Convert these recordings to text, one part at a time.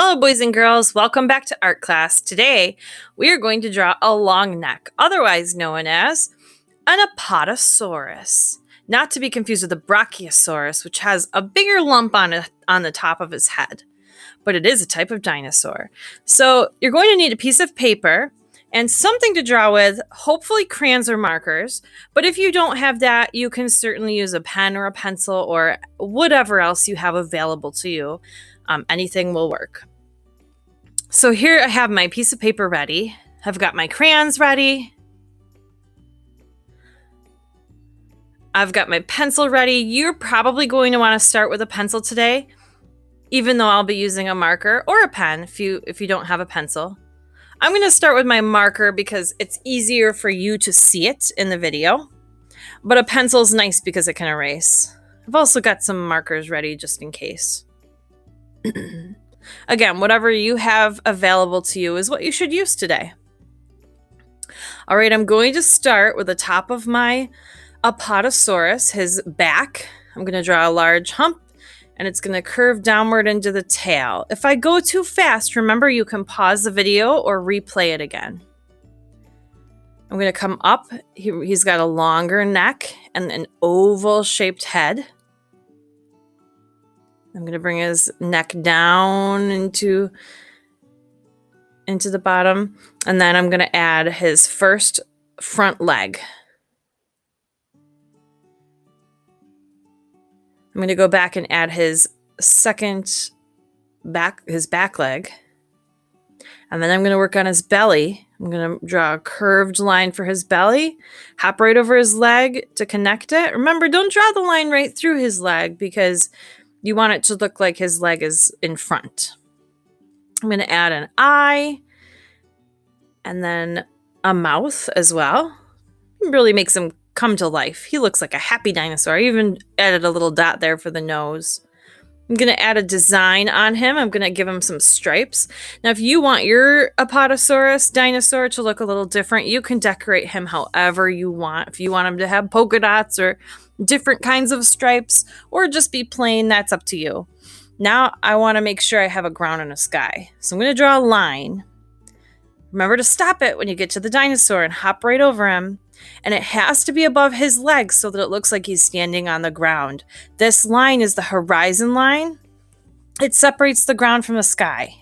Hello, boys and girls. Welcome back to art class. Today, we are going to draw a long neck, otherwise known as an Apatosaurus. Not to be confused with the Brachiosaurus, which has a bigger lump on the top of his head. But it is a type of dinosaur. So you're going to need a piece of paper and something to draw with, hopefully crayons or markers. But if you don't have that, you can certainly use a pen or a pencil or whatever else you have available to you. Anything will work. So here I have my piece of paper ready. I've got my crayons ready. I've got my pencil ready. You're probably going to want to start with a pencil today, even though I'll be using a marker or a pen if you don't have a pencil. I'm going to start with my marker because it's easier for you to see it in the video. But a pencil is nice because it can erase. I've also got some markers ready just in case. Again, whatever you have available to you is what you should use today. All right, I'm going to start with the top of my Apatosaurus, his back. I'm going to draw a large hump, and it's going to curve downward into the tail. If I go too fast, remember you can pause the video or replay it again. I'm going to come up. He's got a longer neck and an oval-shaped head. I'm going to bring his neck down into the bottom, and then I'm going to add his first front leg. I'm going to go back and add his second back leg. And then I'm going to work on his belly. I'm going to draw a curved line for his belly, hop right over his leg to connect it. Remember, don't draw the line right through his leg because you want it to look like his leg is in front. I'm going to add an eye and then a mouth as well. It really makes him come to life. He looks like a happy dinosaur. I even added a little dot there for the nose. I'm going to add a design on him. I'm going to give him some stripes. Now, if you want your Apatosaurus dinosaur to look a little different, you can decorate him however you want. If you want him to have polka dots or different kinds of stripes or just be plain, that's up to you. Now, I want to make sure I have a ground and a sky. So I'm going to draw a line. Remember to stop it when you get to the dinosaur and hop right over him. And it has to be above his legs so that it looks like he's standing on the ground. This line is the horizon line. It separates the ground from the sky.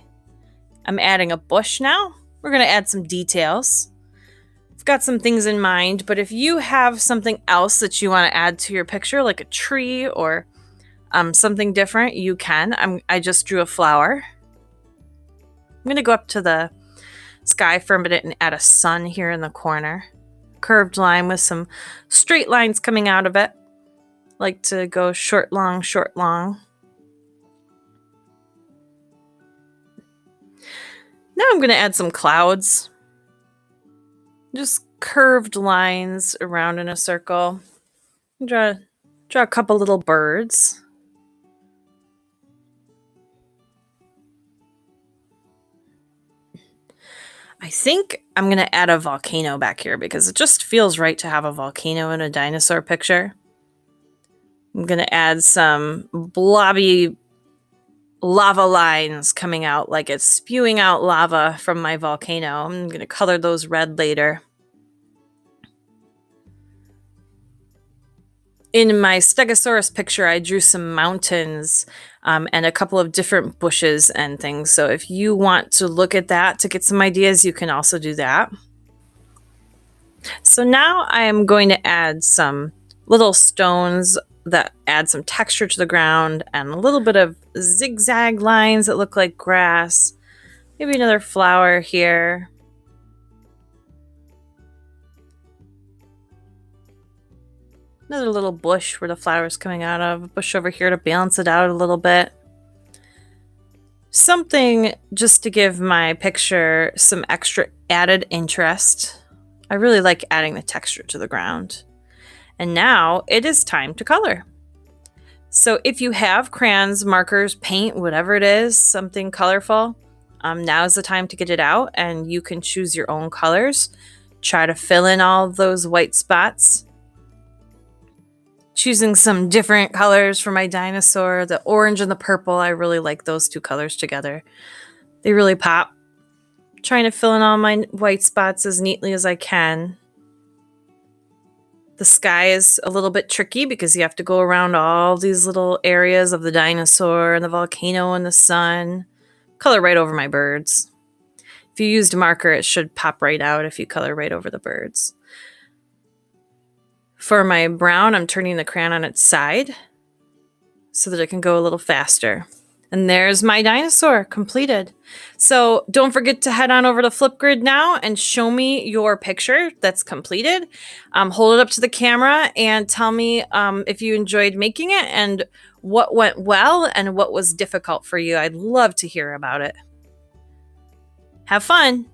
I'm adding a bush now. We're going to add some details. I've got some things in mind, but if you have something else that you want to add to your picture, like a tree or something different, you can. I just drew a flower. I'm going to go up to the sky for a minute and add a sun here in the corner. Curved line with some straight lines coming out of it. Like to go short, long, short, long. Now I'm going to add some clouds. Just curved lines around in a circle. Draw a couple little birds. I think I'm going to add a volcano back here because it just feels right to have a volcano in a dinosaur picture. I'm going to add some blobby lava lines coming out like it's spewing out lava from my volcano. I'm going to color those red later. In my Stegosaurus picture, I drew some mountains and a couple of different bushes and things. So if you want to look at that to get some ideas, you can also do that. So now I am going to add some little stones that add some texture to the ground and a little bit of zigzag lines that look like grass. Maybe another flower here. Another little bush where the flower's coming out of. A bush over here to balance it out a little bit. Something just to give my picture some extra added interest. I really like adding the texture to the ground. And now it is time to color. So if you have crayons, markers, paint, whatever it is, something colorful, now is the time to get it out and you can choose your own colors. Try to fill in all of those white spots. Choosing some different colors for my dinosaur. The orange and the purple, I really like those two colors together. They really pop. Trying to fill in all my white spots as neatly as I can. The sky is a little bit tricky because you have to go around all these little areas of the dinosaur and the volcano and the sun. Color right over my birds. If you used a marker, it should pop right out if you color right over the birds. For my brown, I'm turning the crayon on its side so that it can go a little faster. And there's my dinosaur completed. So don't forget to head on over to Flipgrid now and show me your picture that's completed. Hold it up to the camera and tell me if you enjoyed making it and what went well and what was difficult for you. I'd love to hear about it. Have fun.